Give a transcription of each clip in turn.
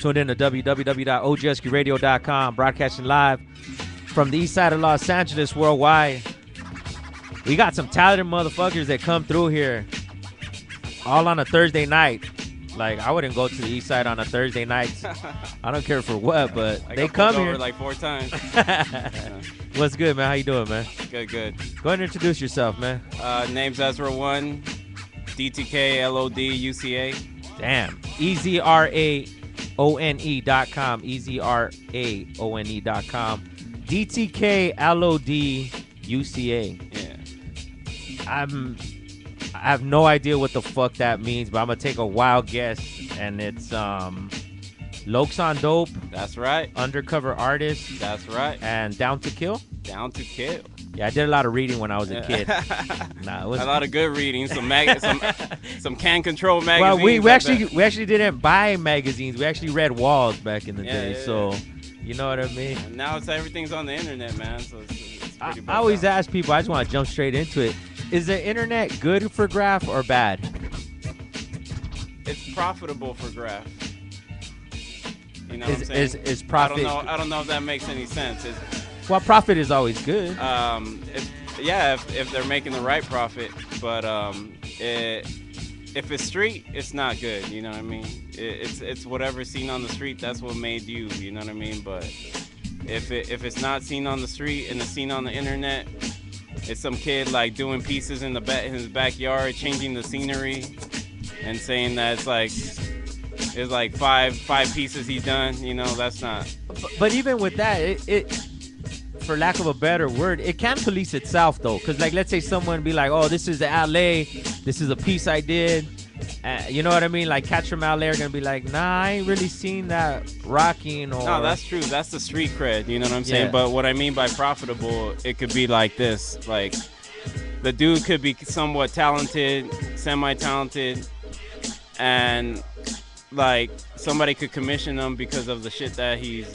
Tuned in to www.OGHUSKEYRADIO.com, broadcasting live from the east side of Los Angeles, worldwide. We got some talented motherfuckers that come through here all on a Thursday night. Like, I wouldn't go to the east side on a Thursday night. I don't care for what, but they come here. Like 4 times. What's good, man? How you doing, man? Good. Go ahead and introduce yourself, man. Name's Ezra1, DTK, LOD, UCA. Damn. EZRAONE.com. EZRAONE.com. DTK, LOD, UCA. Yeah. I have no idea what the fuck that means, but I'm gonna take a wild guess, and it's Lokes on Dope. That's right. Undercover Artist. That's right. And Down to Kill. Down to Kill. Yeah, I did a lot of reading when I was a kid. It was a lot of good reading. Some Can Control magazines. Well, we actually didn't buy magazines. We actually read walls back in the day. Yeah. So, you know what I mean. And now everything's on the internet, man. So it's pretty I always ask people. I just want to jump straight into it. Is the internet good for graph or bad? It's profitable for graph. You know what I'm saying? Is profit? I don't know if that makes any sense. Well, profit is always good. If they're making the right profit, but if it's street, it's not good. You know what I mean? It's whatever's seen on the street. That's what made you. You know what I mean? But if it's not seen on the street and it's seen on the internet, it's some kid like doing pieces in his backyard, changing the scenery, and saying that it's like five pieces he's done. You know, that's not. But even with that, it for lack of a better word, it can police itself though. Cause like, let's say someone be like, oh, this is the LA, this is a piece I did. You know what I mean? Like, Catch from LA are gonna be like, nah, I ain't really seen that rocking. Or no, that's true. That's the street cred. You know what I'm saying? Yeah. But what I mean by profitable, it could be like this. Like, the dude could be somewhat talented, semi-talented, and like somebody could commission him because of the shit that he's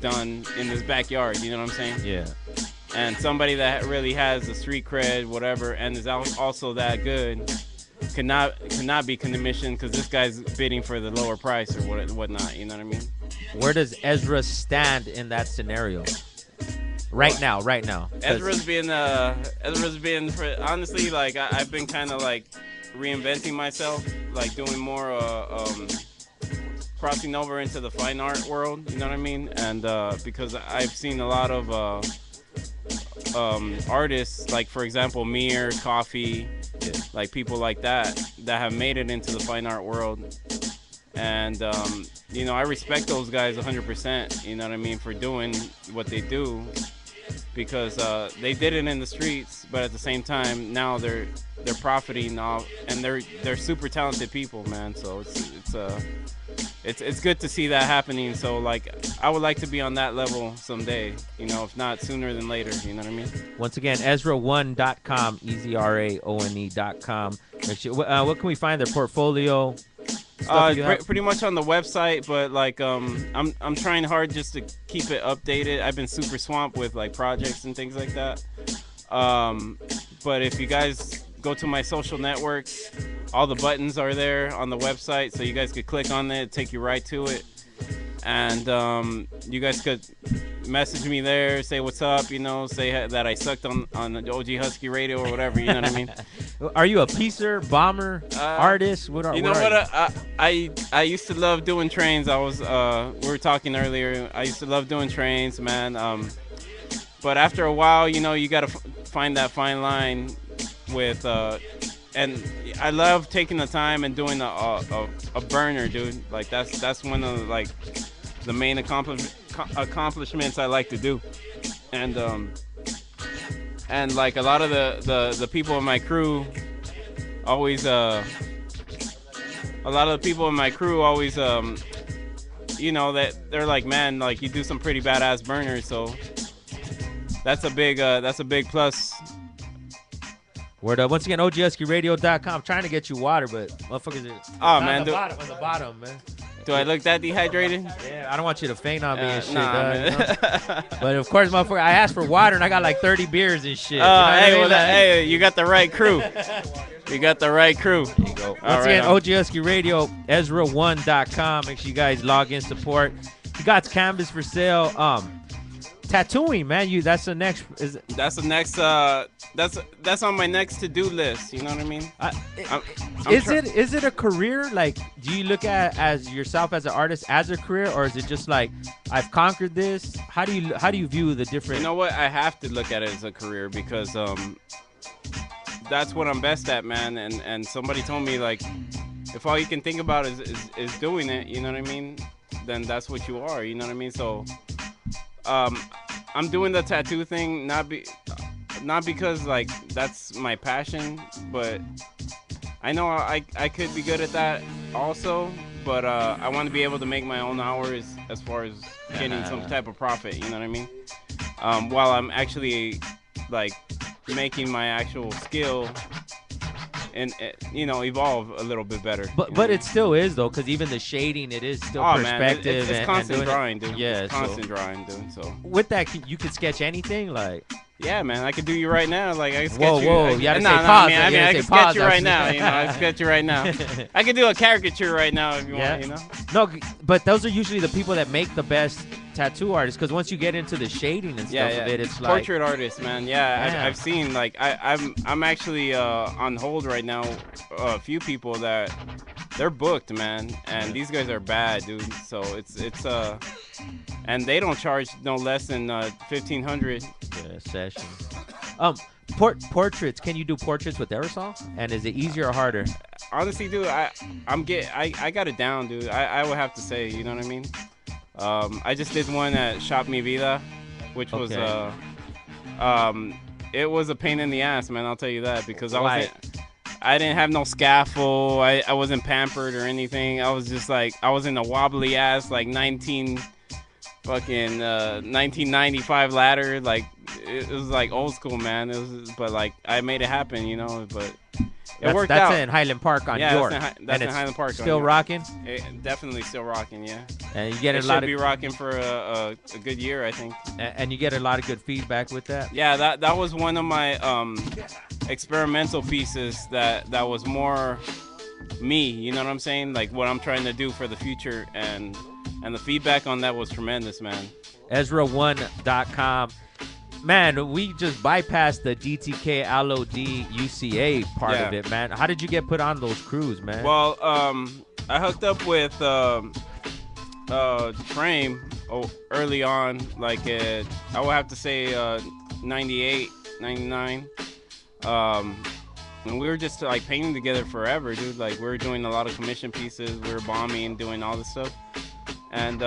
done in his backyard. You know what I'm saying? Yeah. And somebody that really has the street cred, whatever, and is also that good, cannot be commissioned because this guy's bidding for the lower price or whatnot. You know what I mean? Where does Ezra stand in that scenario? Right now. Ezra's being honestly, like, I've been kind of like reinventing myself, like doing more crossing over into the fine art world, you know what I mean? And because I've seen a lot of artists, like, for example, Mir, Coffee, like people like that have made it into the fine art world. And you know, I respect those guys 100%, you know what I mean, for doing what they do, because they did it in the streets, but at the same time now they're profiting off, and they're super talented people, man. So it's good to see that happening. So, like, I would like to be on that level someday, you know, if not sooner than later, you know what I mean? Once again, Ezra1.com, EZRAONE.com. What can we find? Their portfolio? Pretty much on the website, but like I'm trying hard just to keep it updated. I've been super swamped with like projects and things like that. But if you guys go to my social networks, all the buttons are there on the website, so you guys could click on it, take you right to it. And you guys could message me there, say what's up, you know, say that I sucked on the OG Husky Radio or whatever, you know what I mean? Are you a piecer, bomber, artist? I used to love doing trains. I was we were talking earlier. I used to love doing trains, man. But after a while, you know, you got to find that fine line with and I love taking the time and doing a burner, dude. Like that's one of like the main accomplishments I like to do. And like a lot of the people in my crew always you know, that they're like, man, like, you do some pretty badass burners, so that's a big plus. Word up. Once again, OGHUSKEYRADIO.com. I'm trying to get you water, but motherfuckers are man, on the bottom, man. Do I look that dehydrated? Yeah, I don't want you to faint on me and shit. Nah, man. You know? But of course, motherfucker, I asked for water and I got like 30 beers and shit. Hey, you got the right crew. You got the right crew. There you go. Once All again, right, OG Husky Radio, Ezra1.com. Make sure you guys log in, support. You got canvas for sale. Tattooing, man. That's the next. That's the next. That's on my next to-do list. You know what I mean? Is it a career? Like, do you look at as yourself as an artist as a career, or is it just like I've conquered this? How do you view the different? You know what? I have to look at it as a career because that's what I'm best at, man. And somebody told me, like, if all you can think about is doing it, you know what I mean? Then that's what you are. You know what I mean? So. I'm doing the tattoo thing not because like that's my passion, but I know I could be good at that also, but I want to be able to make my own hours as far as getting some type of profit, you know what I mean? While I'm actually like making my actual skill and evolve a little bit better. But it still is though, because even the shading, it is still perspective. Man, it's constant drawing, dude. Yeah, it's constant drawing, dude. So with that, you could sketch anything, like. Yeah, man, I could do you right now. Like I can sketch you. Whoa, you gotta say pause. I mean, I can sketch you right now. You know, I can sketch you right now. I could do a caricature right now if you want. You know. No, but those are usually the people that make the best tattoo artists, because once you get into the shading and stuff of it, it's like portrait artists, man. Yeah, I've seen like I'm actually on hold right now. A few people that they're booked, man, and these guys are bad, dude. So it's and they don't charge no less than $1,500. Yeah, session. Portraits. Can you do portraits with aerosol? And is it easier or harder? Honestly, dude, I got it down, dude. I would have to say, you know what I mean? I just did one at Shop Mi Vida, which was it was a pain in the ass, man. I'll tell you that, because I didn't have no scaffold. I wasn't pampered or anything. I was just like, I was in a wobbly ass like 1995 ladder. Like it was like old school, man. But like I made it happen, you know. But it worked out. That's in Highland Park on York. That's in Highland Park. Still rocking? Definitely still rocking, yeah. And you get a lot. Should be rocking for a good year, I think. And you get a lot of good feedback with that. Yeah, that was one of my experimental pieces that was more me. You know what I'm saying? Like what I'm trying to do for the future, and the feedback on that was tremendous, man. Ezra1.com. Man, we just bypassed the DTK LOD UCA part of it, man. How did you get put on those crews, man? Well, I hooked up with Frame early on, like I would have to say 98, 99. And we were just like painting together forever, dude. Like we were doing a lot of commission pieces. We were bombing, doing all this stuff. And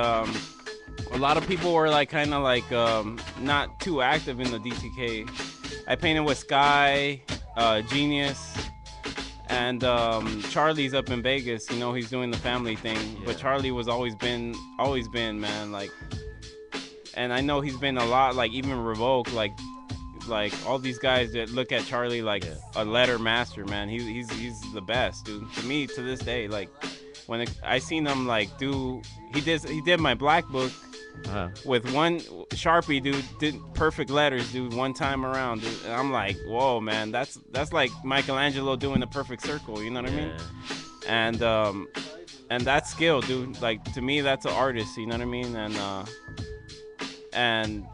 a lot of people were like kind of like not too active in the DTK. I painted with Sky, Genius, and Charlie's up in Vegas. You know, he's doing the family thing. Yeah. But Charlie was always been, man. Like, and I know he's been a lot, like even Revoke, like all these guys that look at Charlie like a letter master, man. He's the best, dude. To me, to this day, like when I seen him like he did my black book. With one Sharpie, dude, did perfect letters, dude, one time around, dude. And I'm like, whoa, man, that's like Michelangelo doing the perfect circle, you know what I mean? And that skill, dude, like to me, that's an artist, you know what I mean? And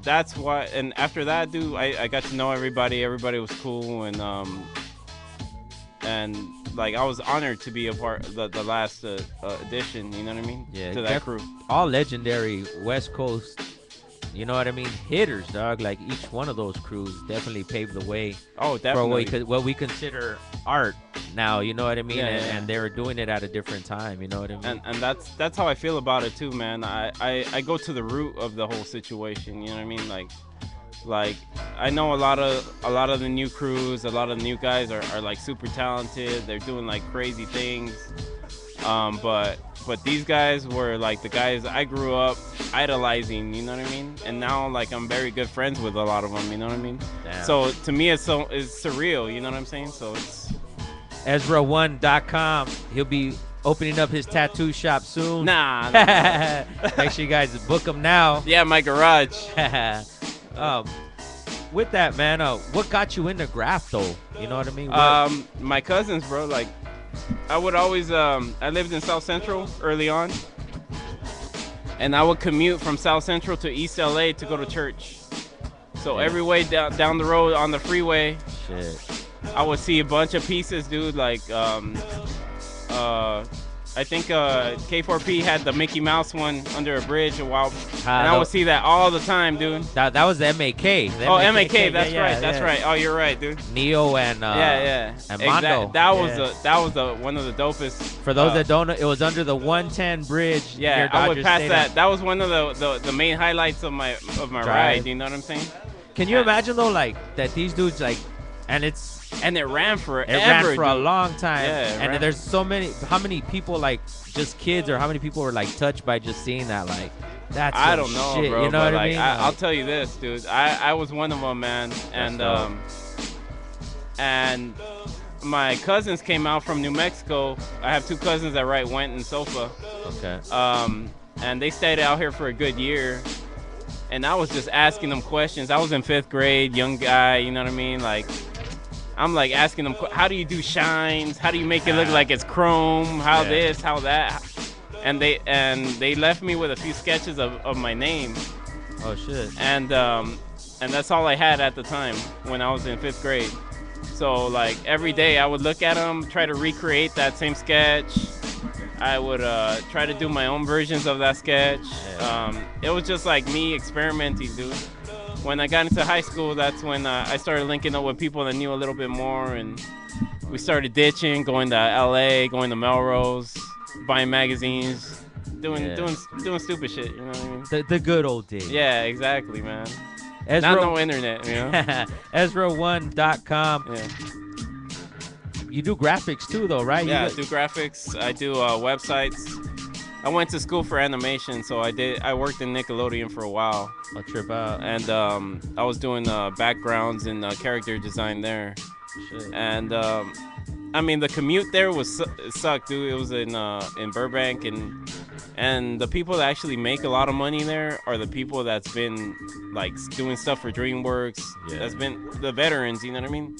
that's why. And after that, dude, I got to know everybody. Everybody was cool, and like I was honored to be a part of the last edition, you know what I mean? Yeah, to that crew. All legendary West Coast, you know what I mean? Hitters, dog. Like each one of those crews definitely paved the way. Oh, definitely. For what we consider art now, you know what I mean? Yeah, and they were doing it at a different time, you know what I mean? And that's how I feel about it too, man. I go to the root of the whole situation, you know what I mean? Like I know a lot of the new crews, a lot of the new guys are like super talented. They're doing like crazy things. But these guys were like the guys I grew up idolizing, you know what I mean? And now like I'm very good friends with a lot of them, you know what I mean? Damn. So to me it's surreal, you know what I'm saying? So it's Ezra1.com. He'll be opening up his tattoo shop soon. Nah. Make sure you guys book him now. Yeah, my garage. with that, man, what got you into graph though? You know what I mean? My cousins, bro. Like, I would always. I lived in South Central early on, and I would commute from South Central to East LA to go to church. So every way down the road on the freeway, I would see a bunch of pieces, dude. Like, I think K4P had the Mickey Mouse one under a bridge a while, and I would see that all the time, dude. That was the MAK. MAK, that's right, that's right. Oh, you're right, dude. Neo and and Mondo. That was one of the dopest. For those that don't know, it was under the 110 bridge. Yeah, I would pass that. That was one of the main highlights of my ride. You know what I'm saying? Can you imagine though, like that these dudes like, and it ran forever. It ran for a long time. Yeah, and there's so many. How many people, like, just kids, or how many people were like touched by just seeing that? Like, that's I don't know, shit, bro. You know what I mean? I'll tell you this, dude. I was one of them, man. And my cousins came out from New Mexico. I have two cousins that write Went and Sofa. Okay. And they stayed out here for a good year. And I was just asking them questions. I was in 5th grade, young guy, you know what I mean? Like, I'm like asking them, how do you do shines? How do you make it look like it's chrome? How this, how that? And they left me with a few sketches of my name. Oh shit. And that's all I had at the time when I was in 5th grade. So like every day I would look at them, try to recreate that same sketch. I would try to do my own versions of that sketch. It was just like me experimenting, dude. When I got into high school, that's when I started linking up with people that knew a little bit more, and we started ditching, going to LA, going to Melrose, buying magazines, doing stupid shit. You know what I mean? The good old days. Yeah, exactly, man. Ezra, not no internet, you know. Ezra1.com. Yeah. You do graphics too, though, right? Yeah, I do graphics. I do websites. I went to school for animation, so I worked in Nickelodeon for a while. I'll trip out. And I was doing backgrounds and character design there. Shit. And I mean, the commute there sucked, dude. It was in Burbank, and the people that actually make a lot of money there are the people that's been like doing stuff for DreamWorks. Yeah. That's been the veterans, you know what I mean?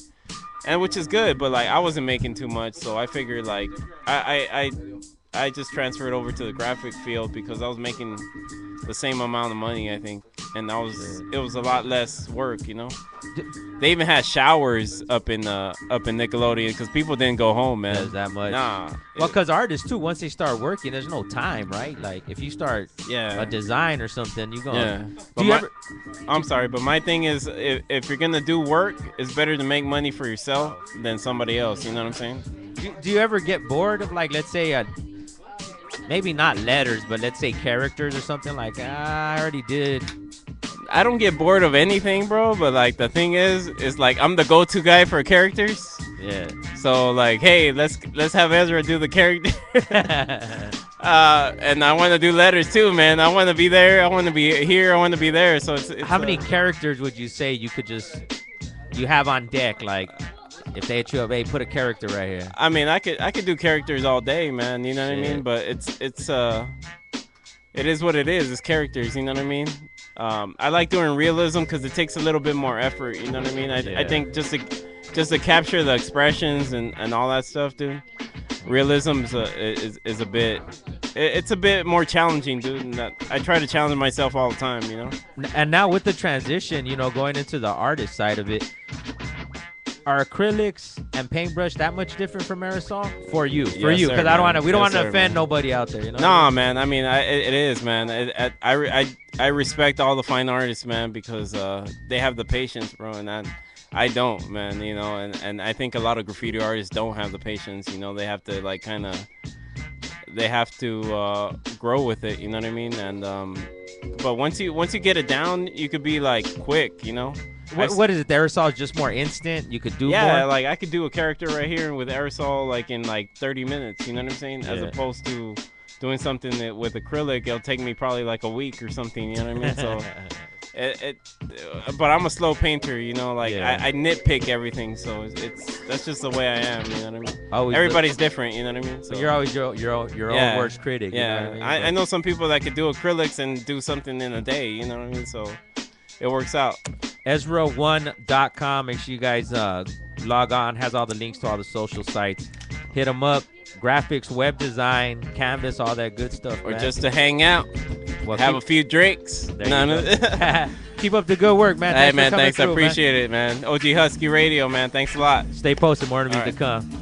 And which is good, but like I wasn't making too much, so I figured like I just transferred over to the graphic field because I was making the same amount of money, I think, and it was a lot less work, you know. They even had showers up in Nickelodeon because people didn't go home, man. There's that much. Nah. Well, because artists too, once they start working, there's no time, right? Like if you start a design or something, you go. Yeah. Do you ever? I'm sorry, but my thing is, if you're gonna do work, it's better to make money for yourself than somebody else. You know what I'm saying? Do you ever get bored of, like, let's say maybe not letters, but let's say characters or something like, I already did. I don't get bored of anything, bro. But like the thing is like I'm the go-to guy for characters. Yeah. So like, hey, let's have Ezra do the character. And I want to do letters too, man. I want to be there. I want to be here. I want to be there. So it's how many characters would you say you have on deck? Like, if they hit you up, hey, put a character right here. I mean, I could do characters all day, man. You know what I mean? But it is what it is. It's characters. You know what I mean? I like doing realism because it takes a little bit more effort. You know what I mean? I think just to capture the expressions and all that stuff, dude. Realism is a bit. It's a bit more challenging, dude. And I try to challenge myself all the time, you know. And now with the transition, you know, going into the artist side of it, are acrylics and paintbrush that much different from aerosol for you? For you, because we don't want to offend nobody out there, you know. Nah, man. I mean, it is, man. I respect all the fine artists, man, because they have the patience, bro, and I don't, man. You know, and I think a lot of graffiti artists don't have the patience. You know, they have to like kind of, they have to grow with it. You know what I mean? And but once you get it down, you could be like quick, you know. What is it? The aerosol is just more instant. You could do more. Yeah, like I could do a character right here with aerosol like in like 30 minutes. You know what I'm saying? As opposed to doing something with acrylic, it'll take me probably like a week or something. You know what I mean? So, but I'm a slow painter. You know, like I nitpick everything. So that's just the way I am. You know what I mean? Everybody's different. You know what I mean? So you're always your own worst critic. Yeah, you know what I mean? I know some people that could do acrylics and do something in a day. You know what I mean? So it works out. Ezra1.com. Make sure you guys log on. Has all the links to all the social sites. Hit them up. Graphics, web design, canvas, all that good stuff. Or man. just to hang out, have a few drinks. Keep up the good work, man. Hey, man, thanks. Through, I appreciate it, man. OG Husky Radio, man. Thanks a lot. Stay posted. More interviews to come.